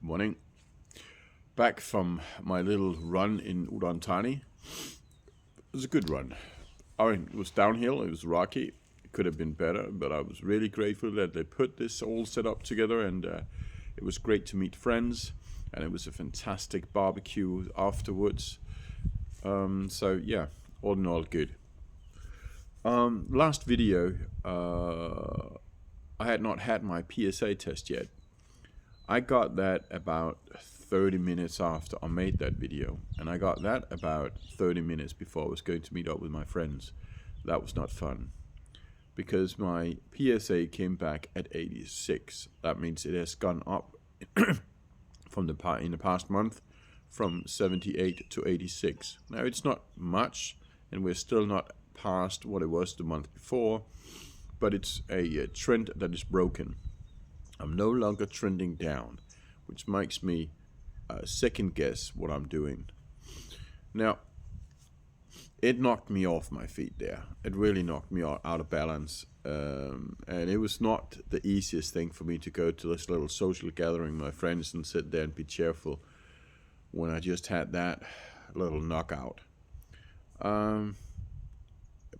Morning. Back from my little run in Udon Thani. It was a good run. I mean, it was downhill, it was rocky. It could have been better, but I was really grateful that they put this all set up together, and it was great to meet friends, and it was a fantastic barbecue afterwards. So yeah, all in all, good. Last video, I had not had my PSA test yet. I got that about 30 minutes after I made that video, and I got that about 30 minutes before I was going to meet up with my friends. That was not fun, because my PSA came back at 86. That means it has gone up from in the past month from 78 to 86. Now it's not much, and we're still not past what it was the month before, but it's a trend that is broken. I'm no longer trending down, which makes me second guess what I'm doing. Now, it knocked me off my feet there. It really knocked me out of balance. And it was not the easiest thing for me to go to this little social gathering with my friends and sit there and be cheerful when I just had that little knockout.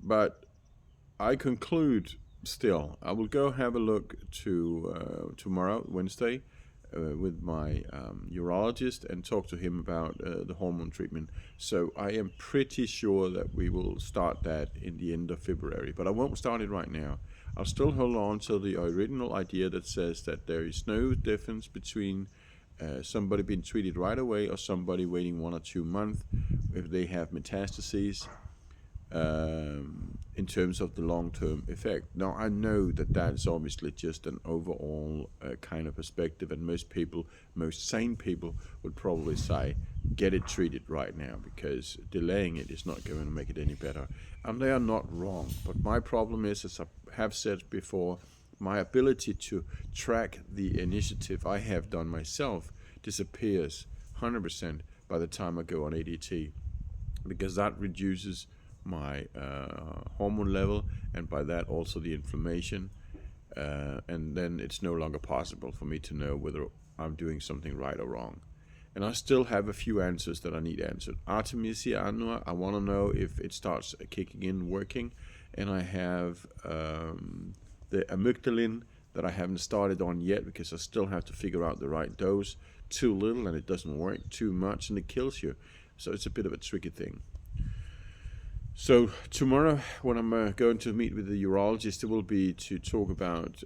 But I conclude still, I will go have a look to tomorrow, Wednesday, with my urologist and talk to him about the hormone treatment. So I am pretty sure that we will start that in the end of February, but I won't start it right now. I'll still hold on to the original idea that says that there is no difference between somebody being treated right away or somebody waiting 1 or 2 months if they have metastases. In terms of the long-term effect. Now, I know that that's obviously just an overall kind of perspective, and most sane people would probably say, get it treated right now, because delaying it is not going to make it any better. And they are not wrong, but my problem is, as I have said before, my ability to track the initiative I have done myself disappears 100% by the time I go on ADT, because that reduces my hormone level, and by that also the inflammation, and then it's no longer possible for me to know whether I'm doing something right or wrong. And I still have a few answers that I need answered. Artemisia annua, I want to know if it starts kicking in, working, and I have the amygdalin that I haven't started on yet, because I still have to figure out the right dose. Too little and it doesn't work, too much and it kills you. So it's a bit of a tricky thing. So tomorrow, when I'm going to meet with the urologist, it will be to talk about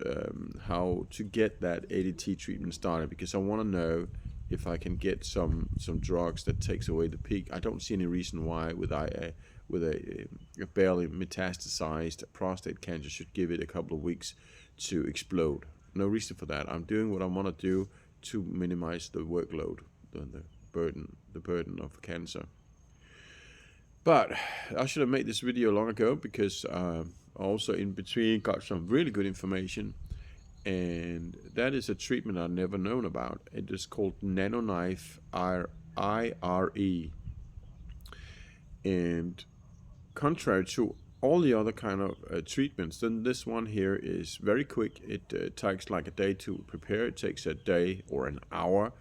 how to get that ADT treatment started, because I want to know if I can get some drugs that takes away the peak. I don't see any reason why with a barely metastasized prostate cancer should give it a couple of weeks to explode. No reason for that. I'm doing what I want to do to minimize the workload, the burden of cancer. But I should have made this video long ago, because also in between got some really good information, and that is a treatment I've never known about. It is called NanoKnife IRE, and contrary to all the other kind of treatments, then this one here is very quick. It takes like a day to prepare. It takes a day or an hour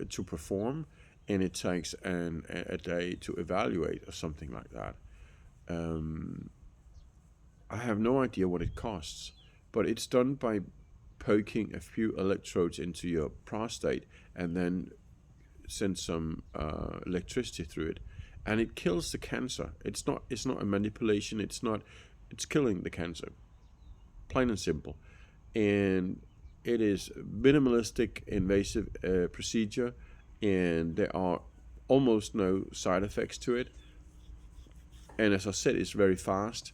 to perform, and it takes a day to evaluate or something like that. I have no idea what it costs, but it's done by poking a few electrodes into your prostate and then send some electricity through it, and it kills the cancer. It's not a manipulation. It's killing the cancer, plain and simple. And it is minimalistic, invasive procedure, and there are almost no side effects to it. And as I said, it's very fast.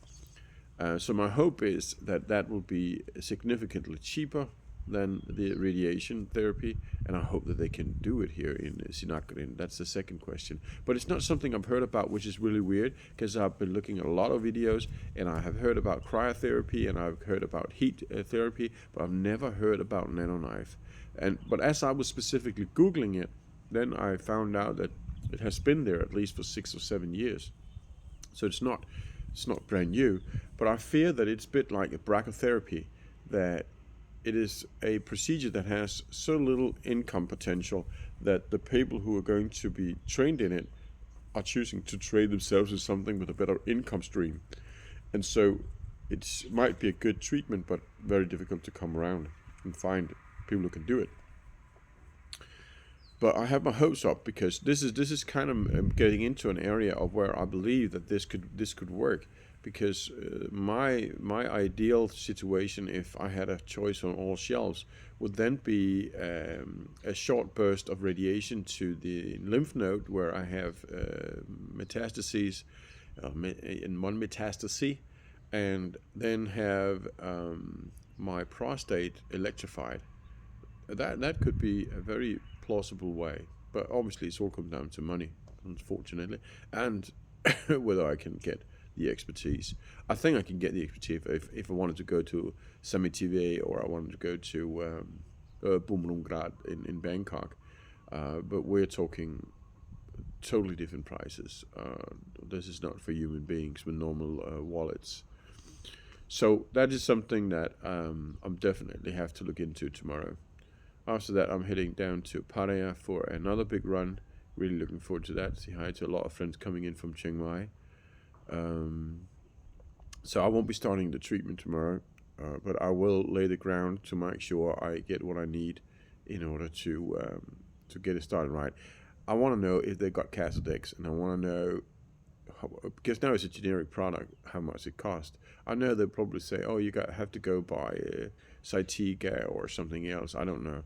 So my hope is that will be significantly cheaper than the radiation therapy, and I hope that they can do it here in Sinakrin. That's the second question. But it's not something I've heard about, which is really weird, because I've been looking at a lot of videos, and I have heard about cryotherapy, and I've heard about heat therapy, but I've never heard about NanoKnife. But as I was specifically Googling it, then I found out that it has been there at least for 6 or 7 years. So it's not brand new, but I fear that it's a bit like a brachytherapy, that it is a procedure that has so little income potential that the people who are going to be trained in it are choosing to train themselves as something with a better income stream. And so it might be a good treatment, but very difficult to come around and find people who can do it. But I have my hopes up because this is kind of getting into an area of where I believe that this could work. Because my ideal situation, if I had a choice on all shelves, would then be a short burst of radiation to the lymph node where I have metastases, in one metastasis, and then have my prostate electrified. That could be a very plausible way, but obviously it's all come down to money, unfortunately, and whether I can get the expertise. I think I can get the expertise if I wanted to go to Sami-TV or I wanted to go to Bumrungrad in Bangkok, but we're talking totally different prices. This is not for human beings with normal wallets. So that is something that I'm definitely have to look into tomorrow. After that, I'm heading down to Pattaya for another big run. Really looking forward to that. Say hi to a lot of friends coming in from Chiang Mai. So I won't be starting the treatment tomorrow, but I will lay the ground to make sure I get what I need in order to get it started right. I want to know if they got Casodex, and I want to know because now it's a generic product, how much it costs. I know they'll probably say, "Oh, have to go buy Cytiga or something else." I don't know,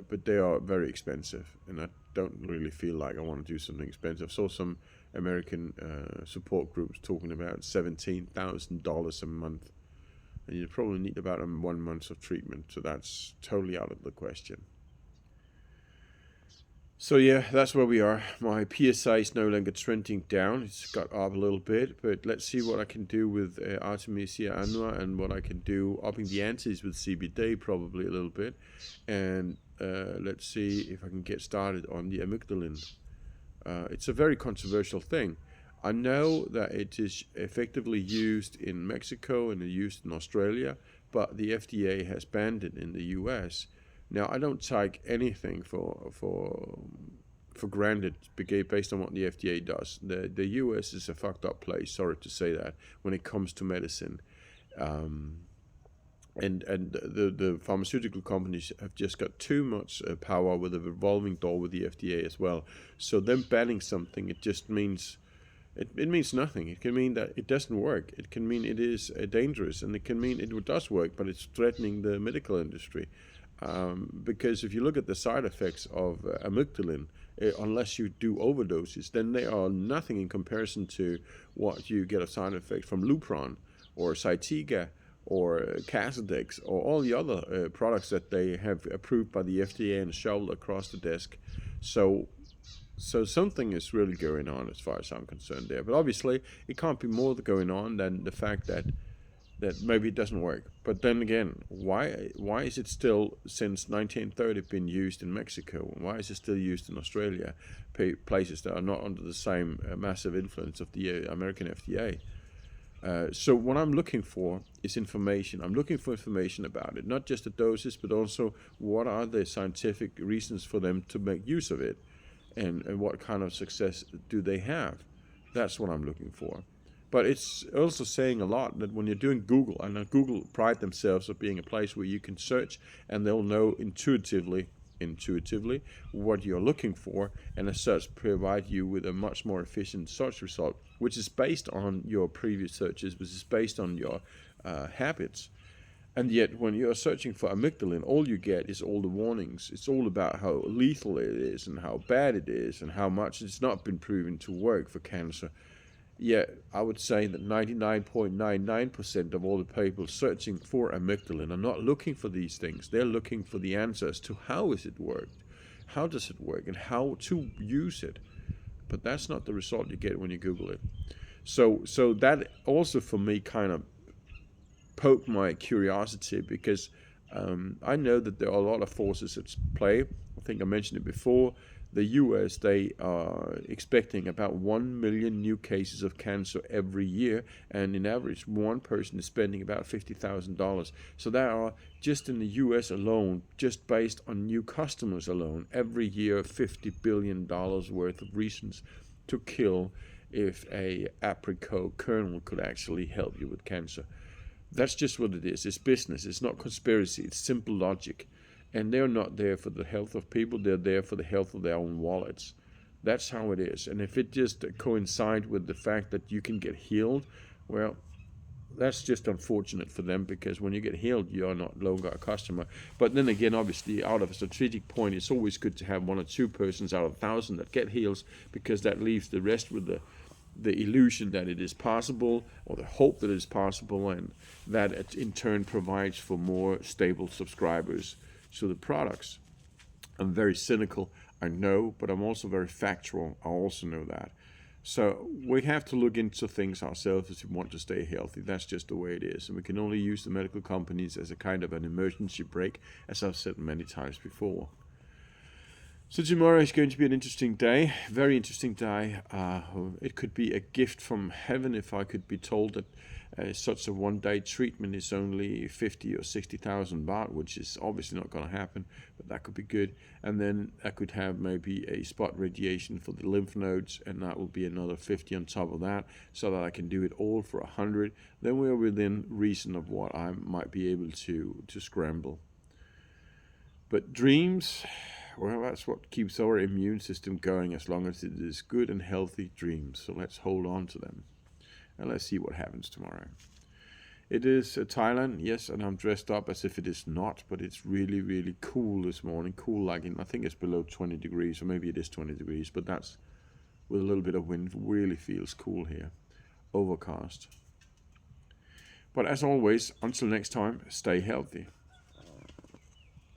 but they are very expensive, and I don't really feel like I want to do something expensive. I saw some American support groups talking about $17,000 a month, and you probably need about 1 month of treatment, so that's totally out of the question. So yeah, that's where we are. My PSA is no longer trending down. It's got up a little bit, but let's see what I can do with Artemisia annua and what I can do upping the antes with CBD probably a little bit. And let's see if I can get started on the amygdalin. It's a very controversial thing. I know that it is effectively used in Mexico and used in Australia, but the FDA has banned it in the US. Now, I don't take anything for granted based on what the FDA does. The US is a fucked up place, sorry to say that, when it comes to medicine. And the pharmaceutical companies have just got too much power with a revolving door with the FDA as well. So them banning something, it just means... It means nothing. It can mean that it doesn't work. It can mean it is dangerous, and it can mean it does work, but it's threatening the medical industry. Because if you look at the side effects of amygdalin, unless you do overdoses, then they are nothing in comparison to what you get a side effect from Lupron or Cytiga or Casodex or all the other products that they have approved by the FDA and shoveled across the desk. So something is really going on as far as I'm concerned there. But obviously, it can't be more going on than the fact that maybe it doesn't work. But then again, why is it still, since 1930, been used in Mexico? Why is it still used in Australia, places that are not under the same massive influence of the American FDA? So what I'm looking for is information. I'm looking for information about it, not just the doses, but also what are the scientific reasons for them to make use of it, and what kind of success do they have? That's what I'm looking for. But it's also saying a lot that when you're doing Google, and Google pride themselves of being a place where you can search and they'll know intuitively what you're looking for, and as such provide you with a much more efficient search result, which is based on your previous searches, which is based on your habits. And yet, when you're searching for amygdalin, all you get is all the warnings. It's all about how lethal it is and how bad it is and how much it's not been proven to work for cancer. Yet, I would say that 99.99% of all the people searching for amygdalin are not looking for these things. They're looking for the answers to how is it worked, how does it work, and how to use it. But that's not the result you get when you Google it. So that also for me kind of poked my curiosity, because I know that there are a lot of forces at play. I think I mentioned it before. the US, they are expecting about 1 million new cases of cancer every year, and in average, one person is spending about $50,000. So there are, just in the US alone, just based on new customers alone, every year $50 billion worth of reasons to kill if a apricot kernel could actually help you with cancer. That's just what it is. It's business. It's not conspiracy. It's simple logic. And they're not there for the health of people. They're there for the health of their own wallets. That's how it is. And if it just coincides with the fact that you can get healed, well, that's just unfortunate for them, because when you get healed, you are not longer a customer. But then again, obviously, out of a strategic point, it's always good to have 1 or 2 persons out of 1,000 that get healed, because that leaves the rest with the illusion that it is possible, or the hope that it is possible, and that in turn provides for more stable subscribers to the products. I'm very cynical, I know, but I'm also very factual. I also know that. So we have to look into things ourselves if we want to stay healthy. That's just the way it is. And we can only use the medical companies as a kind of an emergency brake, as I've said many times before. So tomorrow is going to be an interesting day, very interesting day. It could be a gift from heaven if I could be told that such a one-day treatment is only 50 or 60,000 baht, which is obviously not going to happen, but that could be good. And then I could have maybe a spot radiation for the lymph nodes, and that will be another 50 on top of that, so that I can do it all for 100. Then we're within reason of what I might be able to scramble. But dreams, well, that's what keeps our immune system going, as long as it is good and healthy dreams. So let's hold on to them. And let's see what happens tomorrow. It is Thailand, yes, and I'm dressed up as if it is not, but it's really, really cool this morning. Cool, like I think it's below 20 degrees, or maybe it is 20 degrees, but that's with a little bit of wind. Really feels cool here. Overcast. But as always, until next time, stay healthy.